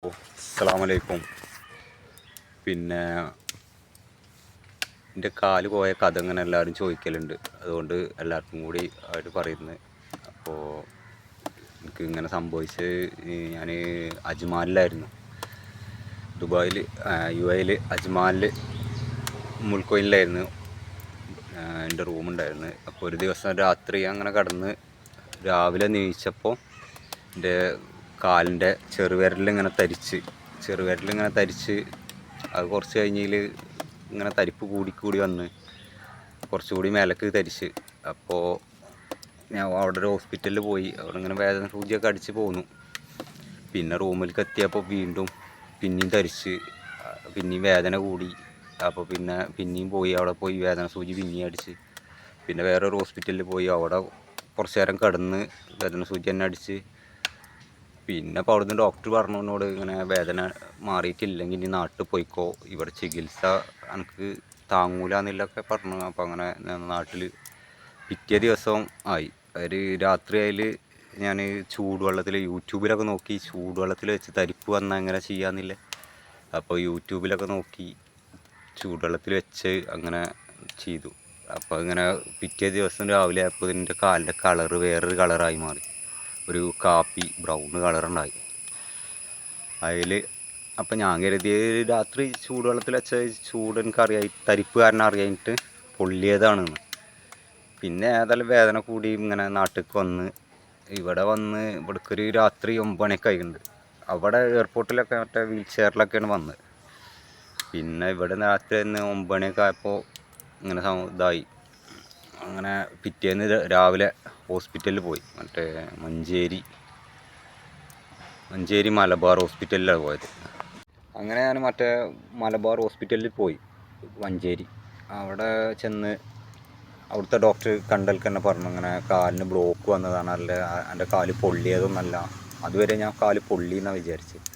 അസ്സലാമലൈക്കും. പിന്നെ എൻ്റെ കാല് പോയ കഥ ഇങ്ങനെ എല്ലാവരും ചോദിക്കലുണ്ട്. അതുകൊണ്ട് എല്ലാവർക്കും കൂടി ആയിട്ട് പറയുന്നത്. അപ്പോൾ എനിക്ക് ഇങ്ങനെ സംഭവിച്ച് ഞാൻ അജ്മാനിലായിരുന്നു, ദുബായിൽ, UAE അജ്മാനിൽ മുൾക്കോയിലായിരുന്നു എൻ്റെ റൂമുണ്ടായിരുന്നു. അപ്പോൾ ഒരു ദിവസം രാത്രി അങ്ങനെ കടന്ന് രാവിലെ നീച്ചപ്പോൾ എൻ്റെ കാലിൻ്റെ ചെറുവിരലിങ്ങനെ തരിച്ച് അത് കുറച്ച് കഴിഞ്ഞതിൽ ഇങ്ങനെ തരിപ്പ് കൂടി വന്ന് കുറച്ചുകൂടി മേലേക്ക് തരിച്ച്. അപ്പോൾ ഞാൻ അവിടെ ഒരു ഹോസ്പിറ്റലിൽ പോയി. അവിടെ ഇങ്ങനെ വേദന സൂചിയൊക്കെ അടിച്ച് പോന്നു. പിന്നെ റൂമിലേക്ക് എത്തിയപ്പോൾ പിന്നെയും തരിച്ച്, പിന്നെയും വേദന കൂടി. അപ്പോൾ പിന്നെയും പോയി, അവിടെ പോയി വേദന സൂചി പിന്നെയും അടിച്ച്. പിന്നെ വേറൊരു ഹോസ്പിറ്റലിൽ പോയി, അവിടെ കുറച്ച് നേരം കിടന്ന് വേദന സൂചി തന്നെ അടിച്ച്. പിന്നെ അപ്പോൾ അവിടുന്ന് ഡോക്ടർ പറഞ്ഞു എന്നോട്, ഇങ്ങനെ വേദന മാറിയിട്ടില്ലെങ്കിൽ ഇനി നാട്ടിൽ പോയിക്കോ, ഇവിടെ ചികിത്സ എനിക്ക് താങ്ങൂല എന്നുള്ളതൊക്കെ പറഞ്ഞു. അപ്പോൾ അങ്ങനെ നാട്ടിൽ പിറ്റേ ദിവസം ആയി. ഒരു രാത്രി അതിൽ ഞാൻ ചൂടുവെള്ളത്തിൽ യൂട്യൂബിലൊക്കെ നോക്കി, ചൂടുവെള്ളത്തിൽ വെച്ച് തരിപ്പ് വന്നാൽ എങ്ങനെ ചെയ്യാമെന്നില്ല. അപ്പോൾ യൂട്യൂബിലൊക്കെ നോക്കി ചൂടുവെള്ളത്തിൽ വെച്ച് അങ്ങനെ ചെയ്തു. അപ്പോൾ ഇങ്ങനെ പിറ്റേ ദിവസം രാവിലെ ആയപ്പോൾ എൻ്റെ കാലിൻ്റെ കളറ് വേറൊരു കളറായി മാറി. ഒരു കാപ്പി ബ്രൗൺ കളറുണ്ടായി അതിൽ. അപ്പം ഞാൻ കരുതിയ രാത്രി ചൂടുവെള്ളത്തിൽ വെച്ച ചൂട് എനിക്കറിയാം, തരിപ്പ് കാരണം അറിയാനിട്ട് പൊള്ളിയതാണെന്ന്. പിന്നെ ഏതായാലും വേദന കൂടി ഇങ്ങനെ നാട്ടിലേക്ക് വന്ന് ഇവിടേക്കൊരു രാത്രി 9 മണിയൊക്കെ ആയിട്ടുണ്ട്. അവിടെ എയർപോർട്ടിലൊക്കെ മറ്റേ വീൽ ചെയറിലൊക്കെയാണ് വന്നത്. പിന്നെ ഇവിടെ രാത്രി 9 മണിയൊക്കെ ആയപ്പോൾ ഇങ്ങനെ ഇതായി. അങ്ങനെ പിറ്റേന്ന് രാവിലെ ഹോസ്പിറ്റലിൽ പോയി, മറ്റേ മഞ്ചേരി മലബാർ ഹോസ്പിറ്റലിലാണ് പോയത്. അങ്ങനെ ഞാൻ മറ്റേ മലബാർ ഹോസ്പിറ്റലിൽ പോയി, മഞ്ചേരി. അവിടെ ചെന്ന് അവിടുത്തെ ഡോക്ടർ കണ്ടൽക്ക് തന്നെ പറഞ്ഞു, ഇങ്ങനെ കാലിന് ബ്ലോക്ക് വന്നതാണ്, അല്ല എൻ്റെ കാല് പൊള്ളിയതൊന്നല്ല. അതുവരെ ഞാൻ കാല് പൊള്ളിയെന്നാണ് വിചാരിച്ചത്.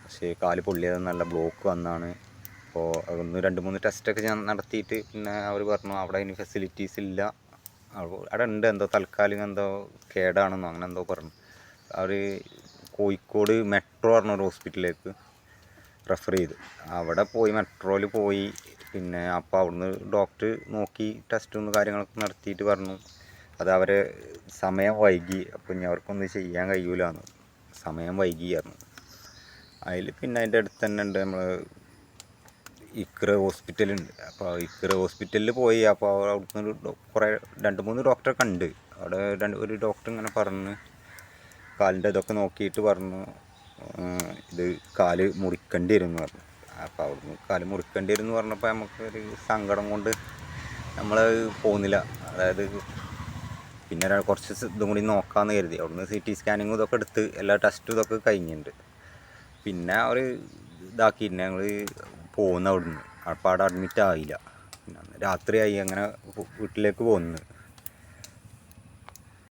പക്ഷേ കാല് പൊള്ളിയതൊന്നല്ല, ബ്ലോക്ക് വന്നാണ്. അപ്പോൾ അതൊന്ന് 2-3 ടെസ്റ്റൊക്കെ ഞാൻ നടത്തിയിട്ട് പിന്നെ അവർ പറഞ്ഞു അവിടെ അതിന് ഫെസിലിറ്റീസ് ഇല്ല, അവിടെ ഉണ്ട്, എന്തോ താൽക്കാലികം എന്തോ കേടാണെന്നോ അങ്ങനെ എന്തോ പറഞ്ഞു. അവർ കോഴിക്കോട് മെട്രോ പറഞ്ഞൊരു ഹോസ്പിറ്റലിലേക്ക് റെഫർ ചെയ്തു. അവിടെ പോയി, മെട്രോയിൽ പോയി. പിന്നെ അപ്പോൾ അവിടുന്ന് ഡോക്ടർ നോക്കി ടെസ്റ്റും കാര്യങ്ങളൊക്കെ നടത്തിയിട്ട് പറഞ്ഞു അത് അവരെ സമയം വൈകി, അപ്പോൾ ഇനി അവർക്കൊന്നും ചെയ്യാൻ കഴിയൂലെന്ന്, സമയം വൈകിയായിരുന്നു. അതിൽ പിന്നെ അതിൻ്റെ അടുത്ത് തന്നെ ഉണ്ട് നമ്മൾ ഇക്ര ഹോസ്പിറ്റലുണ്ട്. അപ്പോൾ ഇക്ര ഹോസ്പിറ്റലിൽ പോയി. അപ്പോൾ അവിടുന്ന് കുറേ 2-3 ഡോക്ടറെ കണ്ട്. അവിടെ ഒരു ഡോക്ടർ ഇങ്ങനെ പറഞ്ഞ് കാലിൻ്റെ ഇതൊക്കെ നോക്കിയിട്ട് പറഞ്ഞു ഇത് കാല് മുറിക്കേണ്ടി വരും എന്ന് പറഞ്ഞു. അപ്പോൾ അവിടുന്ന് കാല് മുറിക്കേണ്ടി വരും എന്ന് പറഞ്ഞപ്പോൾ നമുക്കൊരു സങ്കടം കൊണ്ട് നമ്മൾ പോകുന്നില്ല. അതായത് പിന്നെ കുറച്ച് ഇതും കൂടി നോക്കാമെന്ന് കരുതി. അവിടുന്ന് CT സ്കാനിങ്ങും ഇതൊക്കെ എടുത്ത് എല്ലാ ടെസ്റ്റും ഇതൊക്കെ കഴിഞ്ഞിട്ടുണ്ട്. പിന്നെ അവർ ഇതാക്കിയിട്ട് ഞങ്ങൾ പോകുന്ന അവിടുന്ന്. അപ്പോൾ അവിടെ അഡ്മിറ്റ് ആയില്ല. രാത്രിയായി, അങ്ങനെ വീട്ടിലേക്ക് പോകുന്നു.